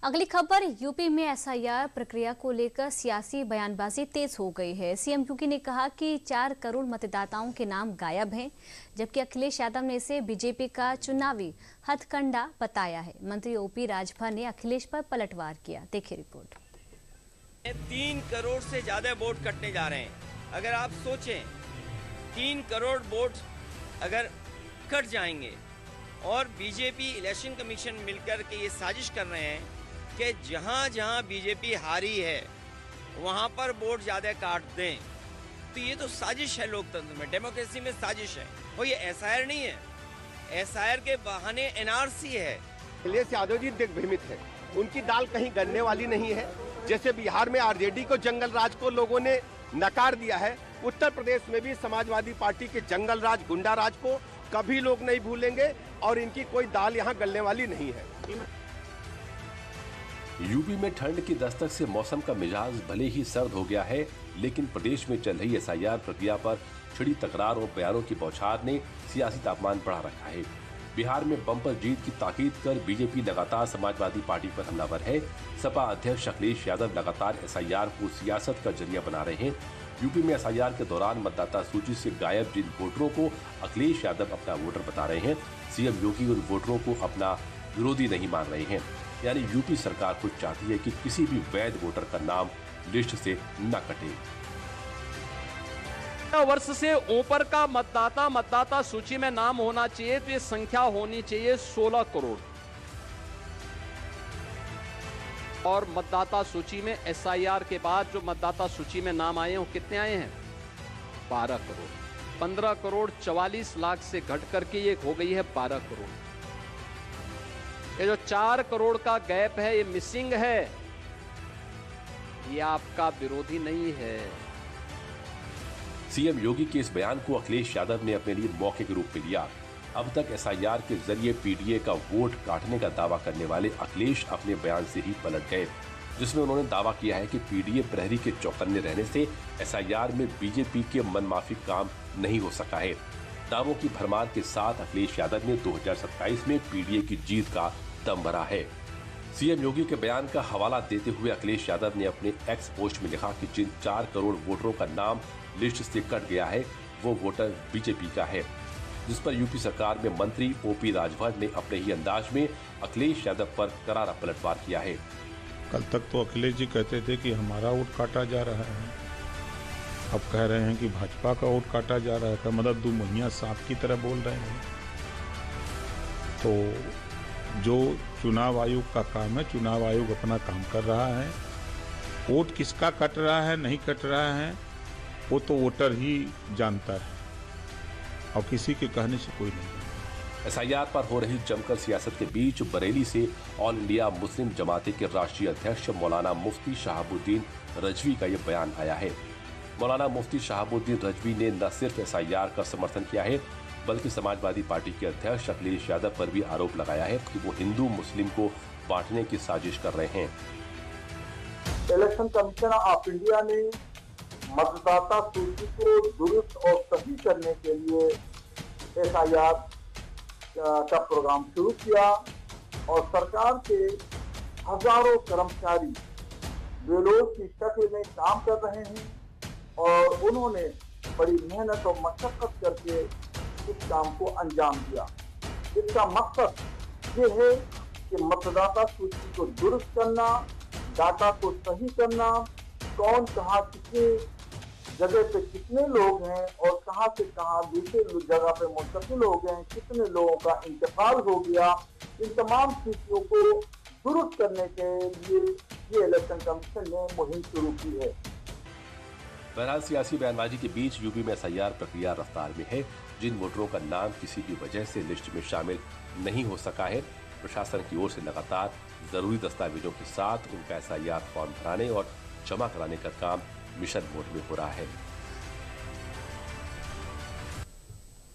अगली खबर, यूपी में एसआईआर प्रक्रिया को लेकर सियासी बयानबाजी तेज हो गई है। सीएम योगी ने कहा कि 4 करोड़ मतदाताओं के नाम गायब हैं, जबकि अखिलेश यादव ने इसे बीजेपी का चुनावी हथकंडा बताया है। मंत्री ओपी राजभर ने अखिलेश पर पलटवार किया। देखिए रिपोर्ट। 3 करोड़ से ज्यादा वोट कटने जा रहे हैं। अगर आप सोचें 3 करोड़ वोट अगर कट जाएंगे और बीजेपी इलेक्शन कमीशन मिलकर के ये साजिश कर रहे हैं कि जहां जहां बीजेपी हारी है वहां पर वोट ज्यादा काट दें, तो ये तो साजिश है। लोकतंत्र में, डेमोक्रेसी में साजिश है। और ये एसआईआर नहीं है, एसआईआर के बहाने एनआरसी है। अखिलेश यादव जी दिग्भ्रमित है, उनकी दाल कहीं गलने वाली नहीं है। जैसे बिहार में आरजेडी को, जंगल राज को लोगों ने नकार दिया है, उत्तर प्रदेश में भी समाजवादी पार्टी के जंगल राज, गुंडा राज को कभी लोग नहीं भूलेंगे और इनकी कोई दाल यहाँ गलने वाली नहीं है। यूपी में ठंड की दस्तक से मौसम का मिजाज भले ही सर्द हो गया है, लेकिन प्रदेश में चल रही एसआईआर प्रक्रिया पर छिड़ी तकरार और बयानों की बौछार ने सियासी तापमान बढ़ा रखा है। बिहार में बम्पर जीत की ताकीद कर बीजेपी लगातार समाजवादी पार्टी पर हमलावर है। सपा अध्यक्ष अखिलेश यादव लगातार एसआईआर को सियासत का जरिया बना रहे हैं। यूपी में एसआईआर के दौरान मतदाता सूची से गायब जिन वोटरों को अखिलेश यादव अपना वोटर बता रहे हैं, सीएम योगी उन वोटरों को अपना विरोधी नहीं मान रहे हैं। यानी यूपी सरकार खुद चाहती है कि किसी भी वैध वोटर का नाम लिस्ट से न कटे। वर्ष से ऊपर का मतदाता सूची में नाम होना चाहिए, तो ये संख्या होनी चाहिए 16 करोड़। और मतदाता सूची में एसआईआर के बाद जो मतदाता सूची में नाम आए हैं वो कितने आए हैं? 12 करोड़। 15 करोड़ 44 लाख से घट करके ये हो गई है 12 करोड़। ये जो 4 करोड़ का गैप है, ये मिसिंग है, ये आपका विरोधी नहीं है। सीएम योगी के इस बयान को अखिलेश यादव ने अपने लिए मौके के रूप में लिया। अब तक एसआईआर के जरिए पीडीए का वोट काटने का दावा करने वाले अखिलेश अपने बयान से ही पलट गए, जिसमें उन्होंने दावा किया है कि पीडीए प्रहरी के चौकन्ने रहने से एसआईआर में बीजेपी के मनमाफी काम नहीं हो सका है। दावों की भरमार के साथ अखिलेश यादव ने 2027 में पीडीए की जीत का दम भरा है। सीएम योगी के बयान का हवाला देते हुए अखिलेश यादव ने अपने एक्स पोस्ट में लिखा कि जिन 4 करोड़ वोटरों का नाम लिस्ट से कट गया है वो वोटर बीजेपी का है, जिस पर यूपी सरकार में मंत्री ओपी राजभर ने अपने ही अंदाज में अखिलेश यादव पर करारा पलटवार किया है। कल तक तो अखिलेश जी कहते थे कि हमारा वोट काटा जा रहा है, अब कह रहे हैं कि भाजपा का वोट काटा जा रहा है। मतलब 2 मुहैया सांप की तरह बोल रहे हैं। तो जो चुनाव आयोग का काम है, चुनाव आयोग अपना काम कर रहा है। वोट किसका कट रहा है, नहीं कट रहा है, वो तो वोटर ही जानता है और किसी के कहने से कोई नहीं। एसआईआर पर हो रही जमकर सियासत के बीच बरेली से ऑल इंडिया मुस्लिम जमाते के राष्ट्रीय अध्यक्ष मौलाना मुफ्ती शहाबुद्दीन रजवी का ये बयान आया है। मौलाना मुफ्ती शहाबुद्दीन रजवी ने न सिर्फ एसआईआर का समर्थन किया है, बल्कि समाजवादी पार्टी के अध्यक्ष अखिलेश यादव पर भी आरोप लगाया है कि वो हिंदू मुस्लिम को बांटने की साजिश कर रहे हैं। इलेक्शन कमीशन ऑफ इंडिया ने मतदाता सूची को दुरुस्त और सही करने के लिए एसआईआर का प्रोग्राम शुरू किया और सरकार के हजारों कर्मचारी बेलोज की शक्ल में काम कर रहे हैं और उन्होंने बड़ी मेहनत और मशक्कत करके इस काम को अंजाम दिया। इसका मकसद ये है कि मतदाता सूची को दुरुस्त करना, डाटा को सही करना, कौन कहाँ कितने जगह पे कितने लोग हैं और कहाँ से कहाँ दूसरे जगह पे मुंतकिल हो गए हैं, कितने लोगों का इंतकाल हो गया, इन तमाम चीजों को दुरुस्त करने के लिए ये इलेक्शन कमीशन ने मुहिम शुरू की है। बहरहाल सियासी बयानबाजी के बीच यूपी में एसआईआर प्रक्रिया रफ्तार में है। जिन वोटरों का नाम किसी भी वजह से लिस्ट में शामिल नहीं हो सका है, प्रशासन की ओर से लगातार जरूरी दस्तावेजों के साथ उनका एसआईआर फॉर्म भराने और जमा कराने का काम मिशन मोड में हो रहा है।